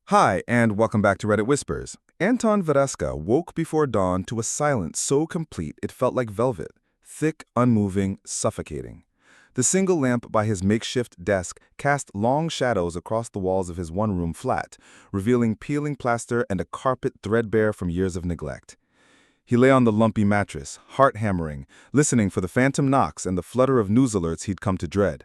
Hi, and welcome back to Reddit Whispers. Anton Vereska woke before dawn to a silence so complete it felt like velvet, thick, unmoving, suffocating. The single lamp by his makeshift desk cast long shadows across the walls of his one-room flat, revealing peeling plaster and a carpet threadbare from years of neglect. He lay on the lumpy mattress, heart hammering, listening for the phantom knocks and the flutter of news alerts he'd come to dread.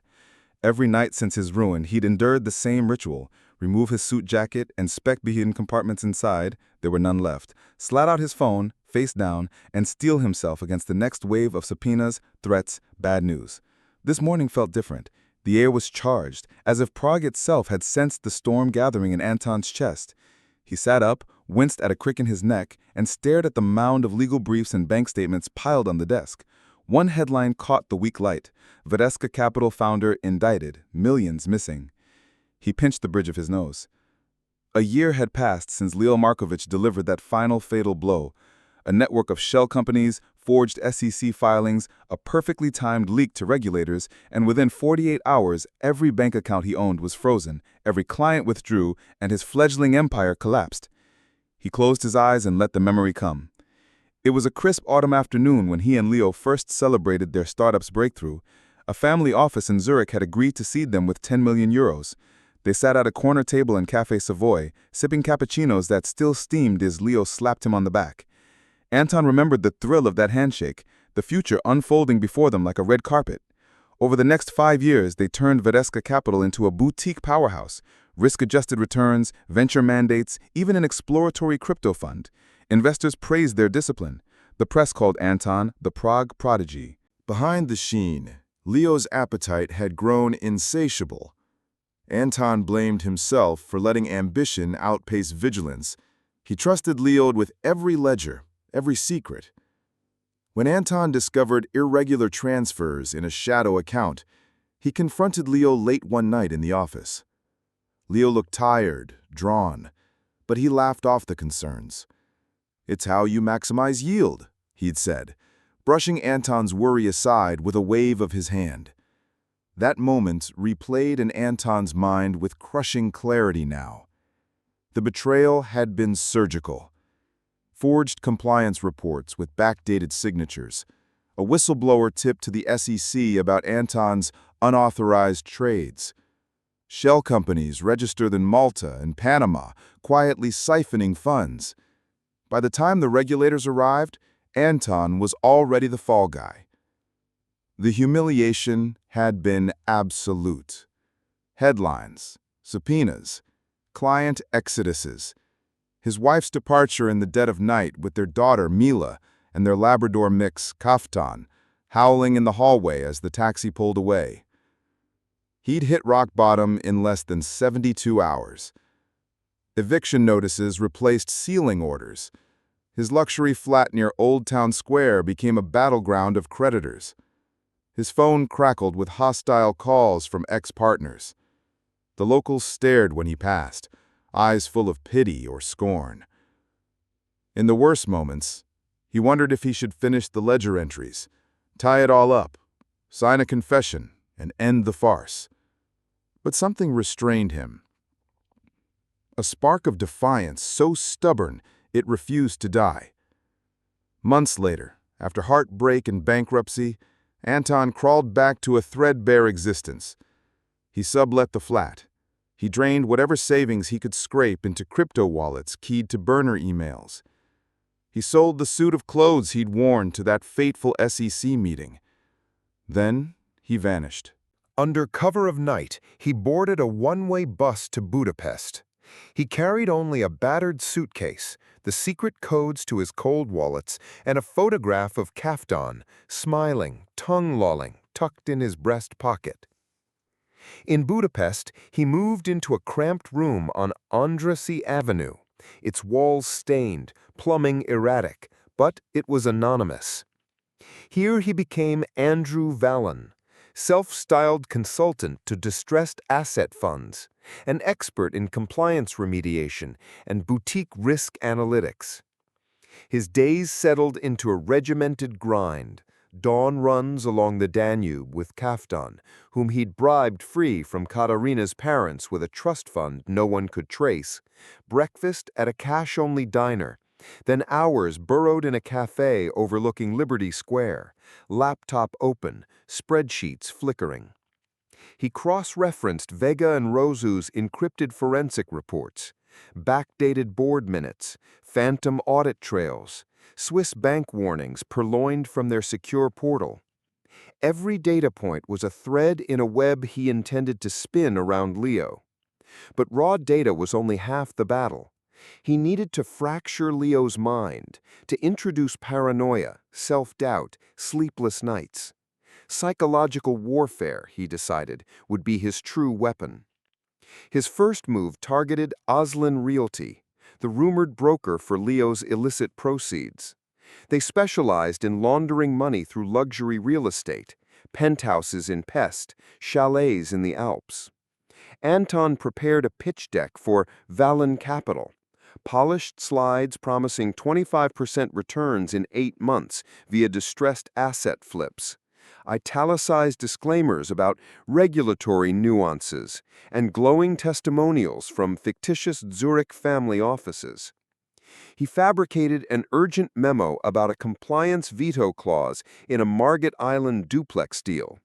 Every night since his ruin, he'd endured the same ritual: remove his suit jacket, inspect the hidden compartments inside, there were none left, slat out his phone, face down, and steel himself against the next wave of subpoenas, threats, bad news. This morning felt different. The air was charged, as if Prague itself had sensed the storm gathering in Anton's chest. He sat up, winced at a crick in his neck, and stared at the mound of legal briefs and bank statements piled on the desk. One headline caught the weak light: Vereska Capital founder indicted, millions missing. He pinched the bridge of his nose. A year had passed since Leo Markovich delivered that final fatal blow. A network of shell companies, forged SEC filings, a perfectly timed leak to regulators, and within 48 hours, every bank account he owned was frozen, every client withdrew, and his fledgling empire collapsed. He closed his eyes and let the memory come. It was a crisp autumn afternoon when he and Leo first celebrated their startup's breakthrough. A family office in Zurich had agreed to seed them with 10 million euros. They sat at a corner table in Café Savoy, sipping cappuccinos that still steamed as Leo slapped him on the back. Anton remembered the thrill of that handshake, the future unfolding before them like a red carpet. Over the next 5 years, they turned Vereska Capital into a boutique powerhouse: risk-adjusted returns, venture mandates, even an exploratory crypto fund. Investors praised their discipline. The press called Anton the Prague prodigy. Behind the sheen, Leo's appetite had grown insatiable. Anton blamed himself for letting ambition outpace vigilance. He trusted Leo with every ledger, every secret. When Anton discovered irregular transfers in a shadow account, he confronted Leo late one night in the office. Leo looked tired, drawn, but he laughed off the concerns. "It's how you maximize yield," he'd said, brushing Anton's worry aside with a wave of his hand. That moment replayed in Anton's mind with crushing clarity now. The betrayal had been surgical. Forged compliance reports with backdated signatures, a whistleblower tip to the SEC about Anton's unauthorized trades. Shell companies registered in Malta and Panama, quietly siphoning funds. By the time the regulators arrived, Anton was already the fall guy. The humiliation had been absolute. Headlines, subpoenas, client exoduses, his wife's departure in the dead of night with their daughter Mila and their Labrador mix Kaftan, howling in the hallway as the taxi pulled away. He'd hit rock bottom in less than 72 hours. Eviction notices replaced sealing orders. His luxury flat near Old Town Square became a battleground of creditors. His phone crackled with hostile calls from ex-partners. The locals stared when he passed, eyes full of pity or scorn. In the worst moments, he wondered if he should finish the ledger entries, tie it all up, sign a confession, and end the farce. But something restrained him. A spark of defiance so stubborn it refused to die. Months later, after heartbreak and bankruptcy, Anton crawled back to a threadbare existence. He sublet the flat. He drained whatever savings he could scrape into crypto wallets keyed to burner emails. He sold the suit of clothes he'd worn to that fateful SEC meeting. Then he vanished. Under cover of night, he boarded a one-way bus to Budapest. He carried only a battered suitcase, the secret codes to his cold wallets, and a photograph of Kaftan, smiling, tongue-lolling, tucked in his breast pocket. In Budapest, he moved into a cramped room on Andrassy Avenue, its walls stained, plumbing erratic, but it was anonymous. Here he became Andrew Vallon, self-styled consultant to distressed asset funds, an expert in compliance remediation and boutique risk analytics. His days settled into a regimented grind, dawn runs along the Danube with Kaftan, whom he'd bribed free from Katarina's parents with a trust fund no one could trace, breakfast at a cash-only diner, then hours burrowed in a cafe overlooking Liberty Square, laptop open, spreadsheets flickering. He cross-referenced Vega and Rosu's encrypted forensic reports, backdated board minutes, phantom audit trails, Swiss bank warnings purloined from their secure portal. Every data point was a thread in a web he intended to spin around Leo. But raw data was only half the battle. He needed to fracture Leo's mind, to introduce paranoia, self-doubt, sleepless nights. Psychological warfare, he decided, would be his true weapon. His first move targeted Aslan Realty, the rumored broker for Leo's illicit proceeds. They specialized in laundering money through luxury real estate, penthouses in Pest, chalets in the Alps. Anton prepared a pitch deck for Valen Capital, polished slides promising 25% returns in 8 months via distressed asset flips, italicized disclaimers about regulatory nuances, and glowing testimonials from fictitious Zurich family offices. He fabricated an urgent memo about a compliance veto clause in a Margate Island duplex deal,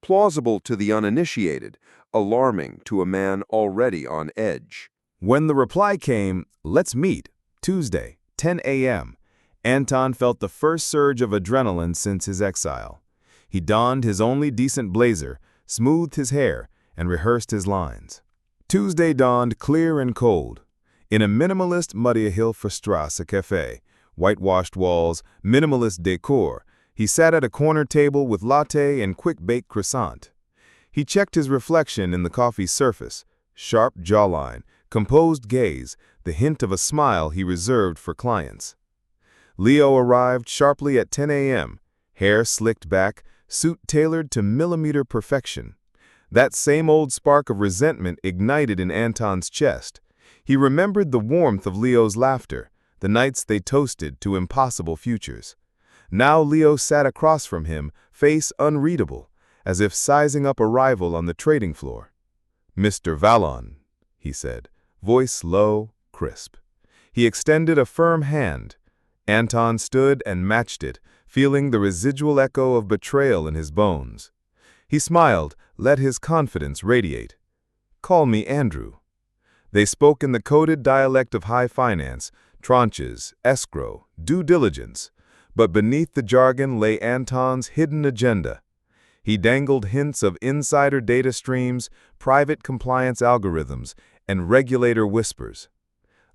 plausible to the uninitiated, alarming to a man already on edge. When the reply came, "Let's meet, Tuesday, 10 a.m., Anton felt the first surge of adrenaline since his exile. He donned his only decent blazer, smoothed his hair, and rehearsed his lines. Tuesday dawned clear and cold. In a minimalist Mariahilferstrasse cafe, whitewashed walls, minimalist decor, he sat at a corner table with latte and quick-baked croissant. He checked his reflection in the coffee's surface, sharp jawline, composed gaze, the hint of a smile he reserved for clients. Leo arrived sharply at 10 a.m., hair slicked back, suit tailored to millimeter perfection. That same old spark of resentment ignited in Anton's chest. He remembered the warmth of Leo's laughter, the nights they toasted to impossible futures. Now Leo sat across from him, face unreadable, as if sizing up a rival on the trading floor. "Mr. Vallon," he said, voice low, crisp. He extended a firm hand. Anton stood and matched it, feeling the residual echo of betrayal in his bones. He smiled, let his confidence radiate. "Call me Andrew." They spoke in the coded dialect of high finance, tranches, escrow, due diligence. But beneath the jargon lay Anton's hidden agenda. He dangled hints of insider data streams, private compliance algorithms, and regulator whispers.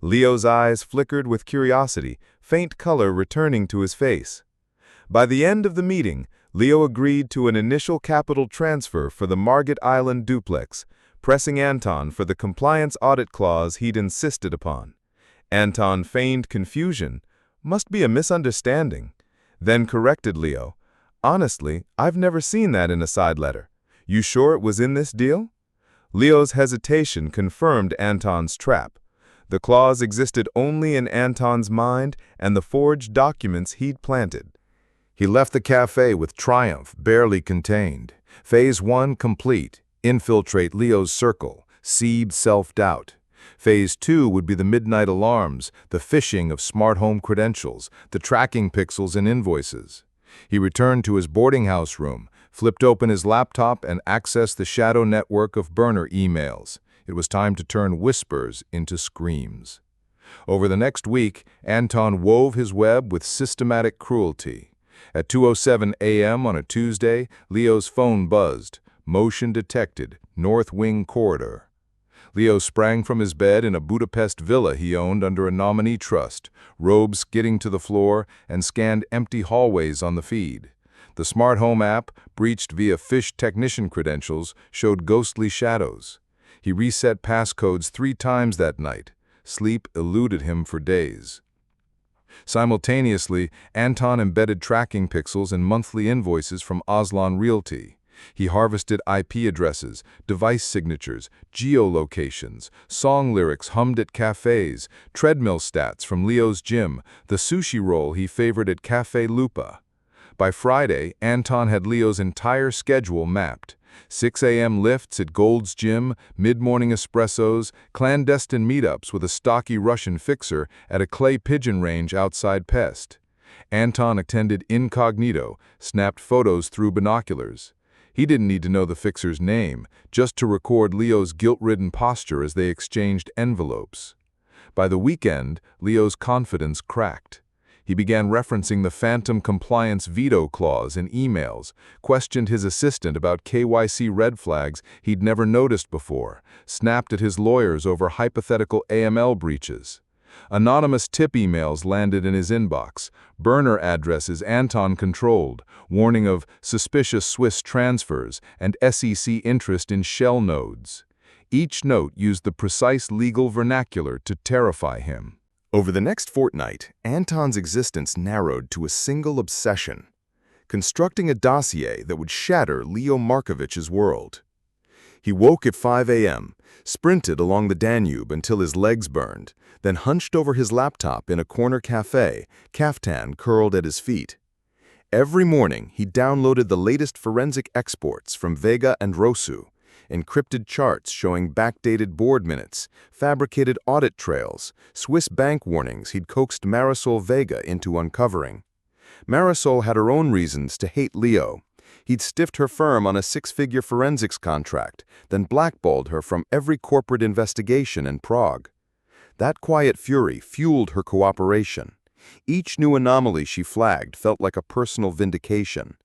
Leo's eyes flickered with curiosity, faint color returning to his face. By the end of the meeting, Leo agreed to an initial capital transfer for the Margate Island duplex, pressing Anton for the compliance audit clause he'd insisted upon. Anton feigned confusion. "Must be a misunderstanding," then corrected Leo. "Honestly, I've never seen that in a side letter. You sure it was in this deal?" Leo's hesitation confirmed Anton's trap. The clause existed only in Anton's mind and the forged documents he'd planted. He left the cafe with triumph barely contained. Phase 1 complete. Infiltrate Leo's circle. Seed self-doubt. Phase 2 would be the midnight alarms, the phishing of smart home credentials, the tracking pixels and invoices. He returned to his boarding house room, flipped open his laptop, and accessed the shadow network of burner emails. It was time to turn whispers into screams. Over the next week, Anton wove his web with systematic cruelty. At 2:07 a.m. on a Tuesday, Leo's phone buzzed. Motion detected. North Wing corridor. Leo sprang from his bed in a Budapest villa he owned under a nominee trust, robes skidding to the floor, and scanned empty hallways on the feed. The smart home app, breached via phish technician credentials, showed ghostly shadows. He reset passcodes 3 times that night. Sleep eluded him for days. Simultaneously, Anton embedded tracking pixels in monthly invoices from Aslan Realty. He harvested IP addresses, device signatures, geolocations, song lyrics hummed at cafes, treadmill stats from Leo's gym, the sushi roll he favored at Cafe Lupa. By Friday, Anton had Leo's entire schedule mapped. 6 a.m. lifts at Gold's Gym, mid-morning espressos, clandestine meetups with a stocky Russian fixer at a clay pigeon range outside Pest. Anton attended incognito, snapped photos through binoculars. He didn't need to know the fixer's name, just to record Leo's guilt-ridden posture as they exchanged envelopes. By the weekend, Leo's confidence cracked. He began referencing the phantom compliance veto clause in emails, questioned his assistant about KYC red flags he'd never noticed before, snapped at his lawyers over hypothetical AML breaches. Anonymous tip emails landed in his inbox, burner addresses Anton controlled, warning of suspicious Swiss transfers and SEC interest in shell nodes. Each note used the precise legal vernacular to terrify him. Over the next fortnight, Anton's existence narrowed to a single obsession: constructing a dossier that would shatter Leo Markovich's world. He woke at 5 a.m., sprinted along the Danube until his legs burned, then hunched over his laptop in a corner cafe, caftan curled at his feet. Every morning, he downloaded the latest forensic exports from Vega and Rosu, encrypted charts showing backdated board minutes, fabricated audit trails, Swiss bank warnings he'd coaxed Marisol Vega into uncovering. Marisol had her own reasons to hate Leo. He'd stiffed her firm on a six-figure forensics contract, then blackballed her from every corporate investigation in Prague. That quiet fury fueled her cooperation. Each new anomaly she flagged felt like a personal vindication.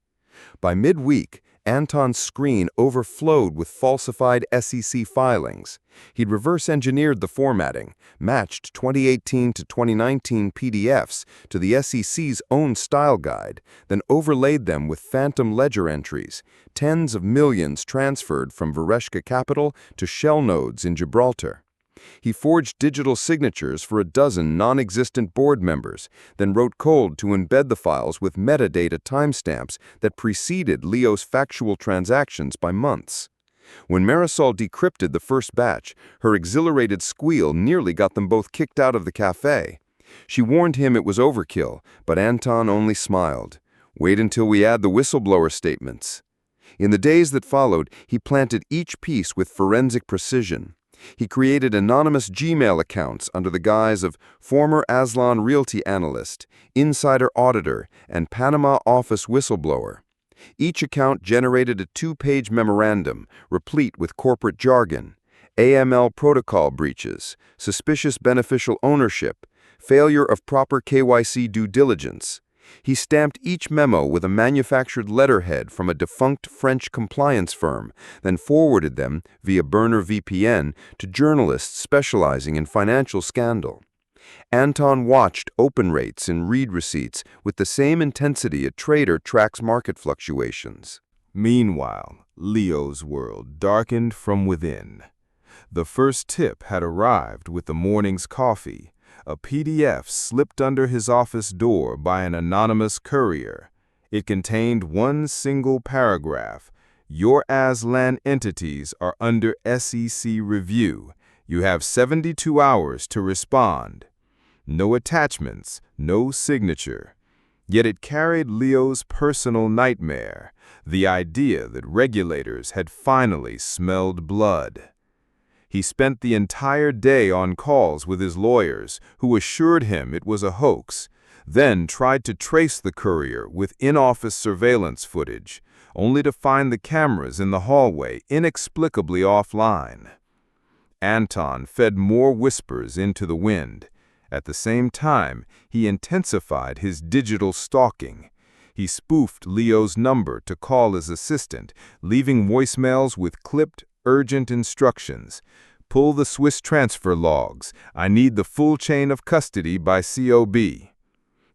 By midweek, Anton's screen overflowed with falsified SEC filings. He'd reverse-engineered the formatting, matched 2018 to 2019 PDFs to the SEC's own style guide, then overlaid them with phantom ledger entries, tens of millions transferred from Vereshka Capital to shell nodes in Gibraltar. He forged digital signatures for a dozen non-existent board members, then wrote code to embed the files with metadata timestamps that preceded Leo's factual transactions by months. When Marisol decrypted the first batch, her exhilarated squeal nearly got them both kicked out of the cafe. She warned him it was overkill, but Anton only smiled. "Wait until we add the whistleblower statements." In the days that followed, he planted each piece with forensic precision. He created anonymous Gmail accounts under the guise of former Aslan Realty analyst, insider auditor, and Panama office whistleblower. Each account generated a 2-page memorandum, replete with corporate jargon, AML protocol breaches, suspicious beneficial ownership, failure of proper KYC due diligence. He stamped each memo with a manufactured letterhead from a defunct French compliance firm, then forwarded them, via burner VPN, to journalists specializing in financial scandal. Anton watched open rates and read receipts with the same intensity a trader tracks market fluctuations. Meanwhile, Leo's world darkened from within. The first tip had arrived with the morning's coffee, a PDF slipped under his office door by an anonymous courier. It contained one single paragraph: "Your Aslan entities are under SEC review. You have 72 hours to respond." No attachments, no signature. Yet it carried Leo's personal nightmare, the idea that regulators had finally smelled blood. He spent the entire day on calls with his lawyers, who assured him it was a hoax, then tried to trace the courier with in-office surveillance footage, only to find the cameras in the hallway inexplicably offline. Anton fed more whispers into the wind. At the same time, he intensified his digital stalking. He spoofed Leo's number to call his assistant, leaving voicemails with clipped, urgent instructions. "Pull the Swiss transfer logs. I need the full chain of custody by COB."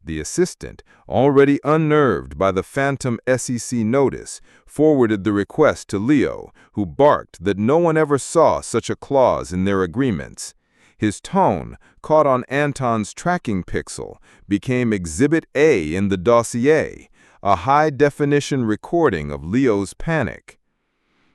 The assistant, already unnerved by the phantom SEC notice, forwarded the request to Leo, who barked that no one ever saw such a clause in their agreements. His tone, caught on Anton's tracking pixel, became Exhibit A in the dossier, a high-definition recording of Leo's panic.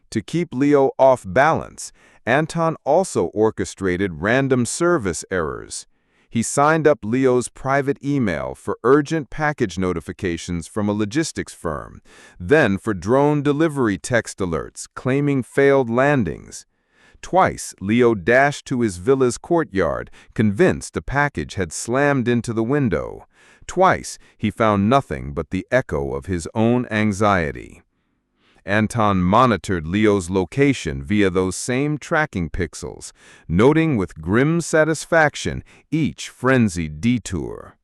To keep Leo off balance, Anton also orchestrated random service errors. He signed up Leo's private email for urgent package notifications from a logistics firm, then for drone delivery text alerts claiming failed landings. Twice, Leo dashed to his villa's courtyard, convinced a package had slammed into the window. Twice, he found nothing but the echo of his own anxiety. Anton monitored Leo's location via those same tracking pixels, noting with grim satisfaction each frenzied detour.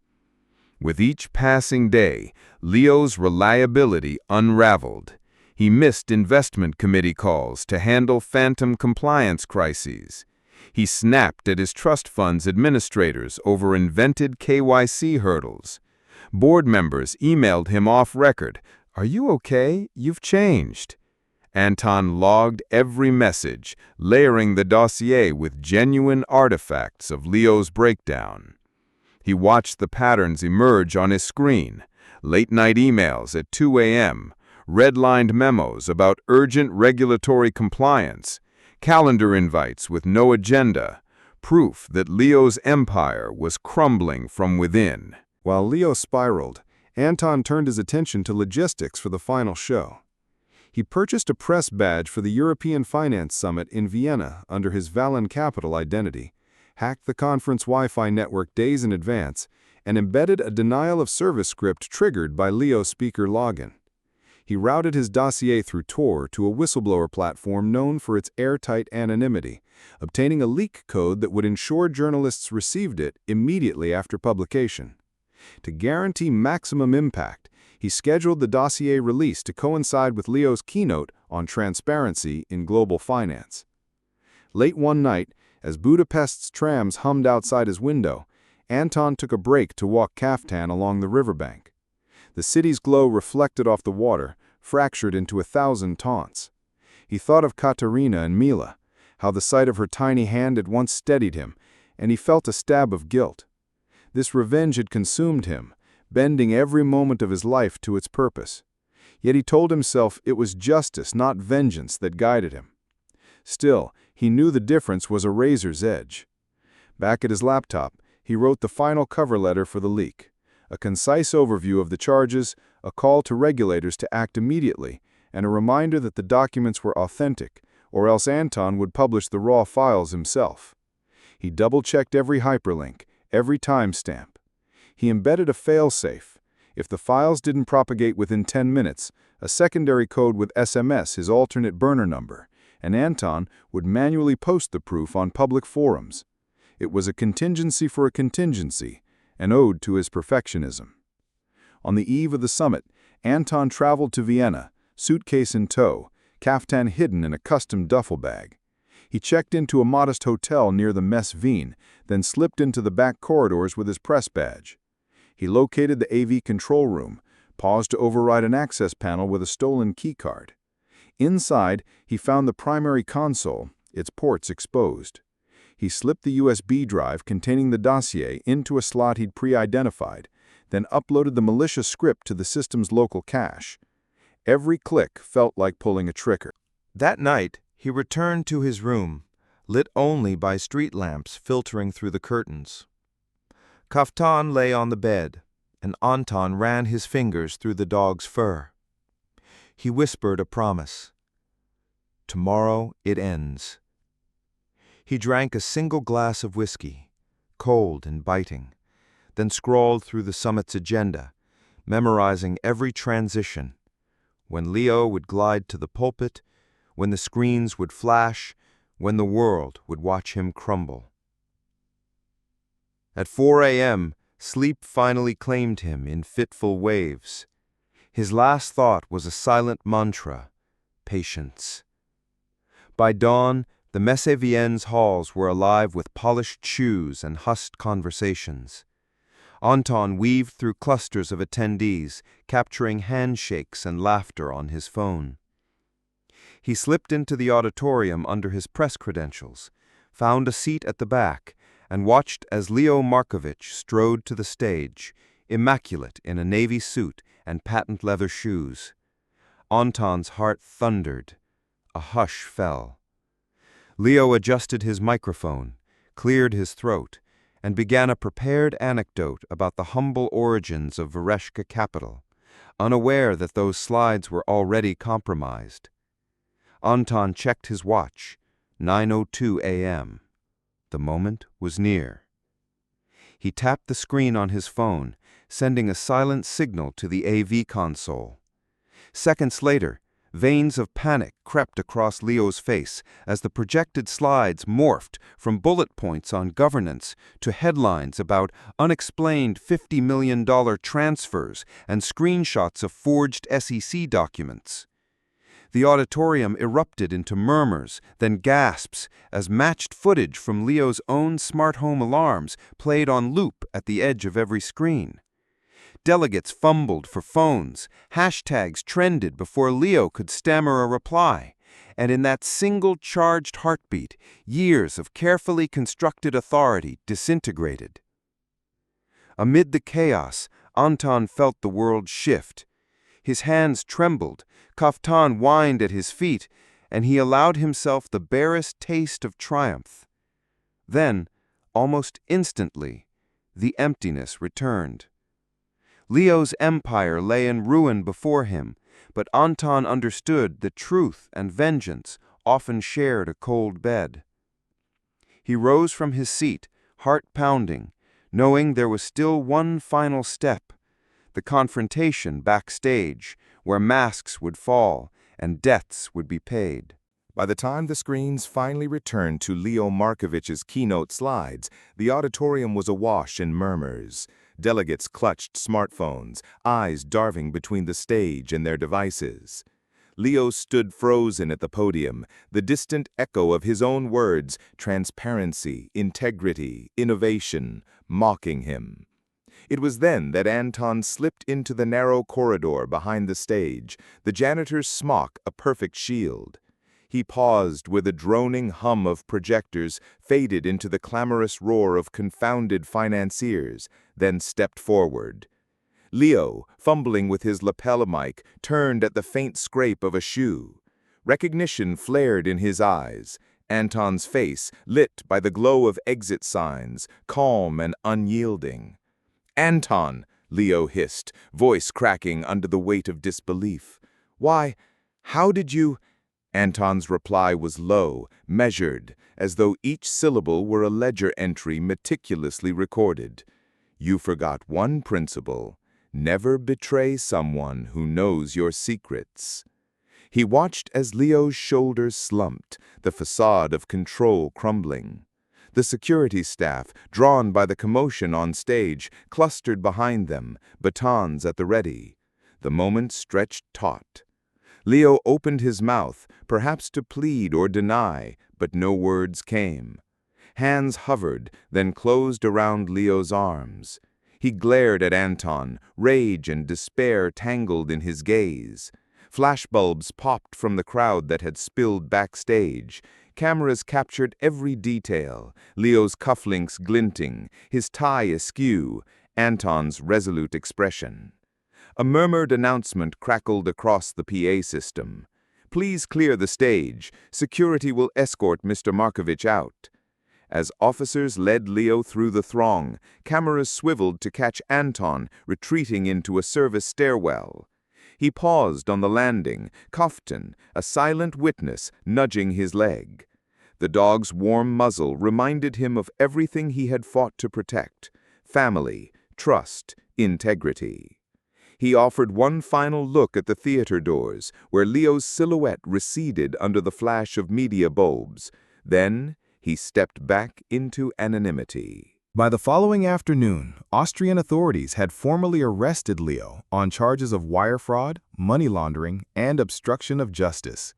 With each passing day, Leo's reliability unraveled. He missed investment committee calls to handle phantom compliance crises. He snapped at his trust fund's administrators over invented KYC hurdles. Board members emailed him off record, "Are you okay? You've changed." Anton logged every message, layering the dossier with genuine artifacts of Leo's breakdown. He watched the patterns emerge on his screen: late-night emails at 2 a.m., red-lined memos about urgent regulatory compliance, calendar invites with no agenda, proof that Leo's empire was crumbling from within. While Leo spiraled, Anton turned his attention to logistics for the final show. He purchased a press badge for the European Finance Summit in Vienna under his Valen Capital identity, hacked the conference Wi-Fi network days in advance, and embedded a denial-of-service script triggered by Leo's speaker login. He routed his dossier through Tor to a whistleblower platform known for its airtight anonymity, obtaining a leak code that would ensure journalists received it immediately after publication. To guarantee maximum impact, he scheduled the dossier release to coincide with Leo's keynote on transparency in global finance. Late one night, as Budapest's trams hummed outside his window, Anton took a break to walk caftan along the riverbank. The city's glow reflected off the water, fractured into 1,000 taunts. He thought of Katerina and Mila, how the sight of her tiny hand had once steadied him, and he felt a stab of guilt. This revenge had consumed him, bending every moment of his life to its purpose. Yet he told himself it was justice, not vengeance, that guided him. Still, he knew the difference was a razor's edge. Back at his laptop, he wrote the final cover letter for the leak, a concise overview of the charges, a call to regulators to act immediately, and a reminder that the documents were authentic, or else Anton would publish the raw files himself. He double-checked every hyperlink, every timestamp. He embedded a fail-safe. If the files didn't propagate within 10 minutes, a secondary code would SMS his alternate burner number, and Anton would manually post the proof on public forums. It was a contingency for a contingency, an ode to his perfectionism. On the eve of the summit, Anton traveled to Vienna, suitcase in tow, caftan hidden in a custom duffel bag. He checked into a modest hotel near the Messe Wien, then slipped into the back corridors with his press badge. He located the AV control room, paused to override an access panel with a stolen keycard. Inside, he found the primary console, its ports exposed. He slipped the USB drive containing the dossier into a slot he'd pre-identified, then uploaded the malicious script to the system's local cache. Every click felt like pulling a trigger. That night, he returned to his room, lit only by street lamps filtering through the curtains. Kaftan lay on the bed, and Anton ran his fingers through the dog's fur. He whispered a promise. "Tomorrow it ends." He drank a single glass of whiskey, cold and biting, then scrawled through the summit's agenda, memorizing every transition: when Leo would glide to the pulpit, when the screens would flash, when the world would watch him crumble. At 4 a.m., sleep finally claimed him in fitful waves. His last thought was a silent mantra: patience. By dawn, the Messe Vienne's halls were alive with polished shoes and hushed conversations. Anton weaved through clusters of attendees, capturing handshakes and laughter on his phone. He slipped into the auditorium under his press credentials, found a seat at the back, and watched as Leo Markovich strode to the stage, immaculate in a navy suit and patent leather shoes. Anton's heart thundered. A hush fell. Leo adjusted his microphone, cleared his throat, and began a prepared anecdote about the humble origins of Vereshka capital, unaware that those slides were already compromised. Anton checked his watch, 9:02 a.m. The moment was near. He tapped the screen on his phone, sending a silent signal to the AV console. Seconds later, veins of panic crept across Leo's face as the projected slides morphed from bullet points on governance to headlines about unexplained $50 million transfers and screenshots of forged SEC documents. The auditorium erupted into murmurs, then gasps, as matched footage from Leo's own smart home alarms played on loop at the edge of every screen. Delegates fumbled for phones, hashtags trended before Leo could stammer a reply, and in that single charged heartbeat, years of carefully constructed authority disintegrated. Amid the chaos, Anton felt the world shift. His hands trembled, kaftan whined at his feet, and he allowed himself the barest taste of triumph. Then, almost instantly, the emptiness returned. Leo's empire lay in ruin before him, but Anton understood that truth and vengeance often shared a cold bed. He rose from his seat, heart pounding, knowing there was still one final step, the confrontation backstage, where masks would fall and debts would be paid. By the time the screens finally returned to Leo Markovich's keynote slides, the auditorium was awash in murmurs. Delegates clutched smartphones, eyes darting between the stage and their devices. Leo stood frozen at the podium, the distant echo of his own words, transparency, integrity, innovation, mocking him. It was then that Anton slipped into the narrow corridor behind the stage, the janitor's smock a perfect shield. He paused where the droning hum of projectors faded into the clamorous roar of confounded financiers, then stepped forward. Leo, fumbling with his lapel mic, turned at the faint scrape of a shoe. Recognition flared in his eyes. Anton's face, lit by the glow of exit signs, calm and unyielding. "Anton," Leo hissed, voice cracking under the weight of disbelief. "Why, how did you—" Anton's reply was low, measured, as though each syllable were a ledger entry meticulously recorded. "You forgot one principle. Never betray someone who knows your secrets." He watched as Leo's shoulders slumped, the facade of control crumbling. The security staff, drawn by the commotion on stage, clustered behind them, batons at the ready. The moment stretched taut. Leo opened his mouth, perhaps to plead or deny, but no words came. Hands hovered, then closed around Leo's arms. He glared at Anton, rage and despair tangled in his gaze. Flashbulbs popped from the crowd that had spilled backstage. Cameras captured every detail, Leo's cufflinks glinting, his tie askew, Anton's resolute expression. A murmured announcement crackled across the PA system. "Please clear the stage. Security will escort Mr. Markovich out." As officers led Leo through the throng, cameras swiveled to catch Anton retreating into a service stairwell. He paused on the landing, Kofton, a silent witness, nudging his leg. The dog's warm muzzle reminded him of everything he had fought to protect: family, trust, integrity. He offered one final look at the theater doors, where Leo's silhouette receded under the flash of media bulbs. Then he stepped back into anonymity. By the following afternoon, Austrian authorities had formally arrested Leo on charges of wire fraud, money laundering, and obstruction of justice.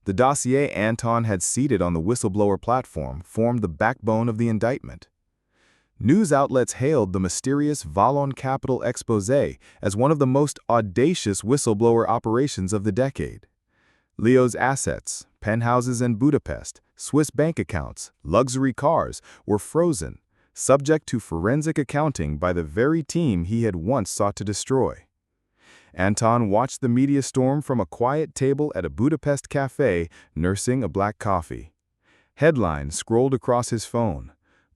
The dossier Anton had seated on the whistleblower platform formed the backbone of the indictment. News outlets hailed the mysterious Wallon Capital exposé as one of the most audacious whistleblower operations of the decade. Leo's assets, penthouses in Budapest, Swiss bank accounts, luxury cars, were frozen, subject to forensic accounting by the very team he had once sought to destroy. Anton watched the media storm from a quiet table at a Budapest cafe, nursing a black coffee. Headlines scrolled across his phone: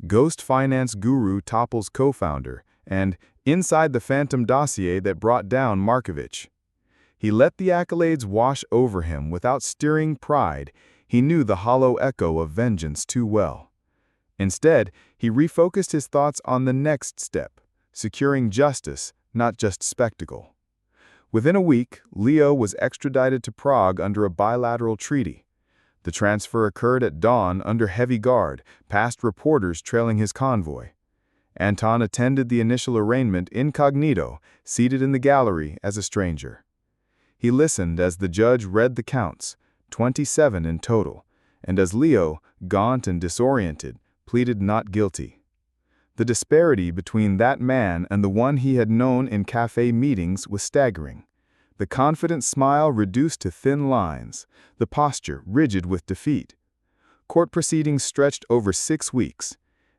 Ghost Finance Guru topples co-founder, and Inside the Phantom Dossier that brought down Markovich. He let the accolades wash over him without stirring pride. He knew the hollow echo of vengeance too well. Instead, he refocused his thoughts on the next step, securing justice, not just spectacle. Within a week, Leo was extradited to Prague under a bilateral treaty. The transfer occurred at dawn under heavy guard, past reporters trailing his convoy. Anton attended the initial arraignment incognito, seated in the gallery as a stranger. He listened as the judge read the counts, 27 in total, and as Leo, gaunt and disoriented, pleaded not guilty. The disparity between that man and the one he had known in cafe meetings was staggering. The confident smile reduced to thin lines, the posture rigid with defeat. Court proceedings stretched over 6 weeks.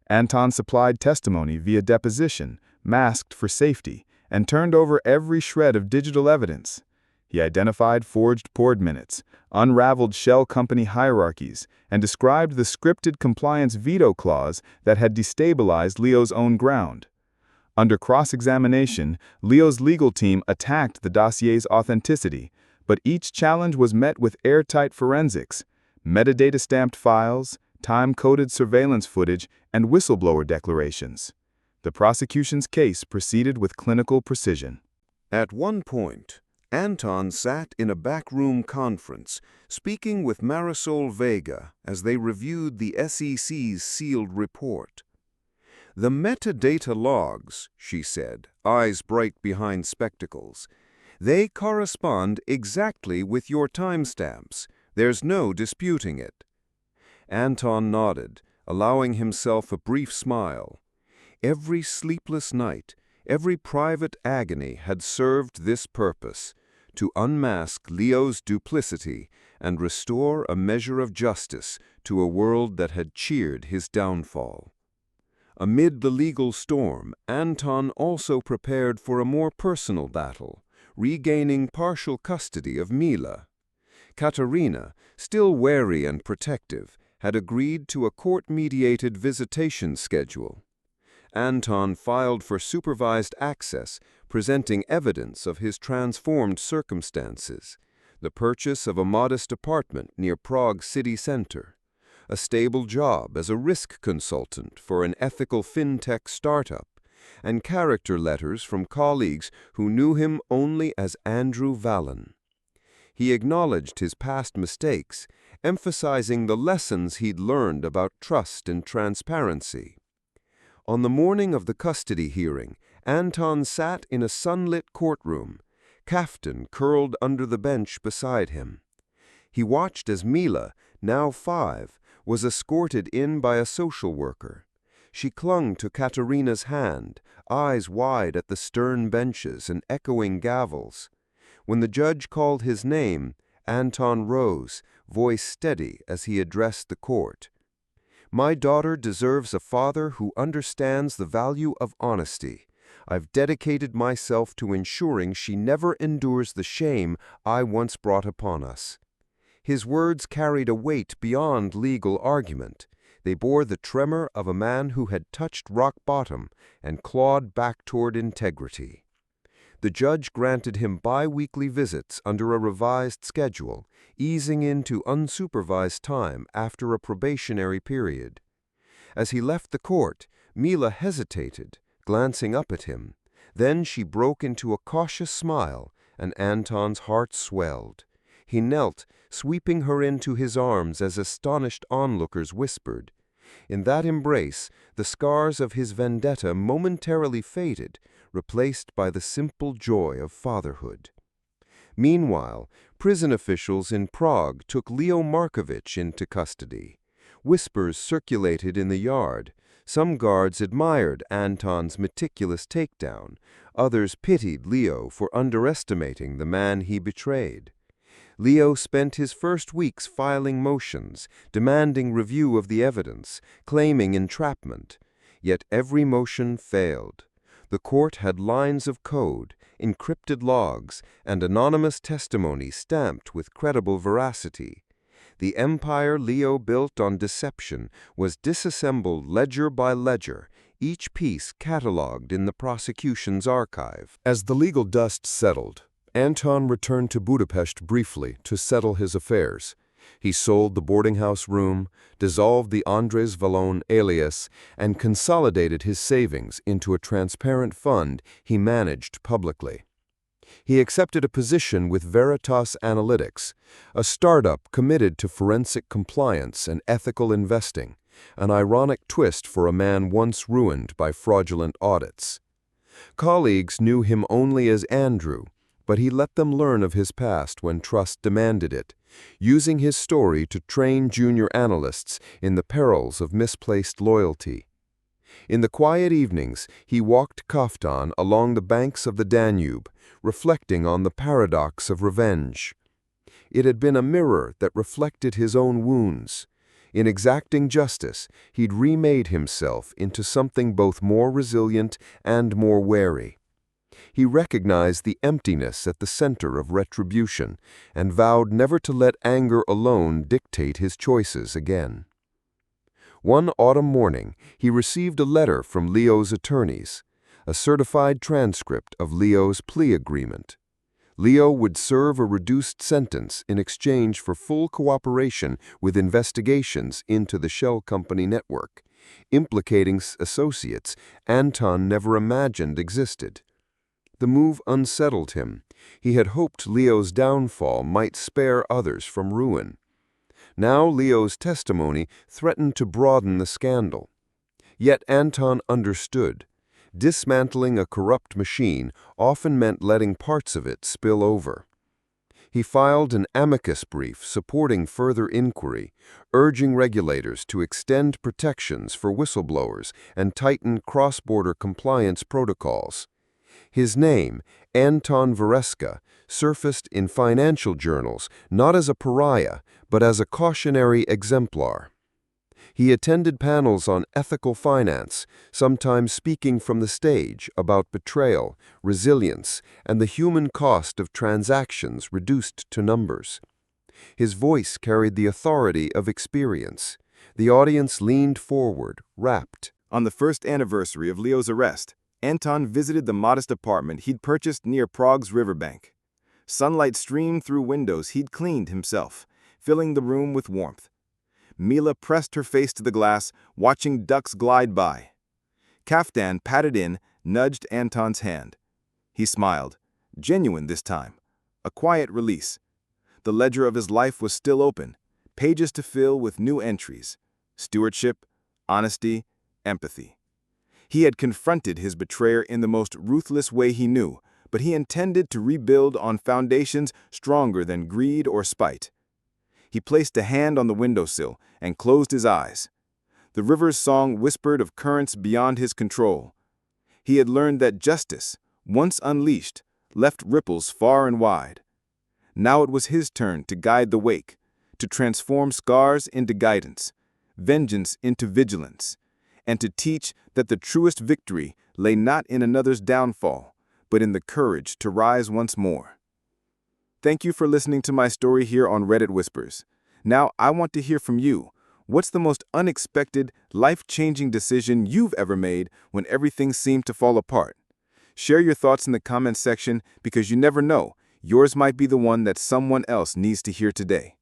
Anton supplied testimony via deposition, masked for safety, and turned over every shred of digital evidence. He identified forged board minutes, unraveled shell company hierarchies, and described the scripted compliance veto clause that had destabilized Leo's own ground. Under cross-examination, Leo's legal team attacked the dossier's authenticity, but each challenge was met with airtight forensics, metadata-stamped files, time-coded surveillance footage, and whistleblower declarations. The prosecution's case proceeded with clinical precision. At one point, Anton sat in a backroom conference, speaking with Marisol Vega as they reviewed the SEC's sealed report. "The metadata logs," she said, eyes bright behind spectacles, "they correspond exactly with your timestamps. There's no disputing it." Anton nodded, allowing himself a brief smile. Every sleepless night, every private agony had served this purpose: to unmask Leo's duplicity and restore a measure of justice to a world that had cheered his downfall. Amid the legal storm, Anton also prepared for a more personal battle, regaining partial custody of Mila. Katerina, still wary and protective, had agreed to a court-mediated visitation schedule. Anton filed for supervised access, presenting evidence of his transformed circumstances: the purchase of a modest apartment near Prague city center, a stable job as a risk consultant for an ethical fintech startup, and character letters from colleagues who knew him only as Andrew Vallon. He acknowledged his past mistakes, emphasizing the lessons he'd learned about trust and transparency. On the morning of the custody hearing, Anton sat in a sunlit courtroom, Kaftan curled under the bench beside him. He watched as Mila, now 5, was escorted in by a social worker. She clung to Katerina's hand, eyes wide at the stern benches and echoing gavels. When the judge called his name, Anton rose, voice steady as he addressed the court. "My daughter deserves a father who understands the value of honesty. I've dedicated myself to ensuring she never endures the shame I once brought upon us." His words carried a weight beyond legal argument. They bore the tremor of a man who had touched rock bottom and clawed back toward integrity. The judge granted him bi-weekly visits under a revised schedule, easing into unsupervised time after a probationary period. As he left the court, Mila hesitated, glancing up at him. Then she broke into a cautious smile, and Anton's heart swelled. He knelt, sweeping her into his arms as astonished onlookers whispered. In that embrace, the scars of his vendetta momentarily faded, replaced by the simple joy of fatherhood. Meanwhile, prison officials in Prague took Leo Markovich into custody. Whispers circulated in the yard. Some guards admired Anton's meticulous takedown. Others pitied Leo for underestimating the man he betrayed. Leo spent his first weeks filing motions, demanding review of the evidence, claiming entrapment. Yet every motion failed. The court had lines of code, encrypted logs, and anonymous testimony stamped with credible veracity. The empire Leo built on deception was disassembled ledger by ledger, each piece catalogued in the prosecution's archive. As the legal dust settled, Anton returned to Budapest briefly to settle his affairs. He sold the boarding house room, dissolved the Andres Vallone alias, and consolidated his savings into a transparent fund he managed publicly. He accepted a position with Veritas Analytics, a startup committed to forensic compliance and ethical investing, an ironic twist for a man once ruined by fraudulent audits. Colleagues knew him only as Andrew, but he let them learn of his past when trust demanded it, using his story to train junior analysts in the perils of misplaced loyalty. In the quiet evenings, he walked Kaftan along the banks of the Danube, reflecting on the paradox of revenge. It had been a mirror that reflected his own wounds. In exacting justice, he'd remade himself into something both more resilient and more wary. He recognized the emptiness at the center of retribution and vowed never to let anger alone dictate his choices again. One autumn morning, he received a letter from Leo's attorneys, a certified transcript of Leo's plea agreement. Leo would serve a reduced sentence in exchange for full cooperation with investigations into the shell company network, implicating associates Anton never imagined existed. The move unsettled him. He had hoped Leo's downfall might spare others from ruin. Now Leo's testimony threatened to broaden the scandal. Yet Anton understood. Dismantling a corrupt machine often meant letting parts of it spill over. He filed an amicus brief supporting further inquiry, urging regulators to extend protections for whistleblowers and tighten cross-border compliance protocols. His name, Anton Vereska, surfaced in financial journals not as a pariah, but as a cautionary exemplar. He attended panels on ethical finance, sometimes speaking from the stage about betrayal, resilience, and the human cost of transactions reduced to numbers. His voice carried the authority of experience. The audience leaned forward, rapt. On the first anniversary of Leo's arrest, Anton visited the modest apartment he'd purchased near Prague's riverbank. Sunlight streamed through windows he'd cleaned himself, filling the room with warmth. Mila pressed her face to the glass, watching ducks glide by. Kaftan patted in, nudged Anton's hand. He smiled, genuine this time, a quiet release. The ledger of his life was still open, pages to fill with new entries: stewardship, honesty, empathy. He had confronted his betrayer in the most ruthless way he knew, but he intended to rebuild on foundations stronger than greed or spite. He placed a hand on the windowsill and closed his eyes. The river's song whispered of currents beyond his control. He had learned that justice, once unleashed, left ripples far and wide. Now it was his turn to guide the wake, to transform scars into guidance, vengeance into vigilance, and to teach that the truest victory lay not in another's downfall, but in the courage to rise once more. Thank you for listening to my story here on Reddit Whispers. Now I want to hear from you. What's the most unexpected, life-changing decision you've ever made when everything seemed to fall apart? Share your thoughts in the comments section because you never know, yours might be the one that someone else needs to hear today.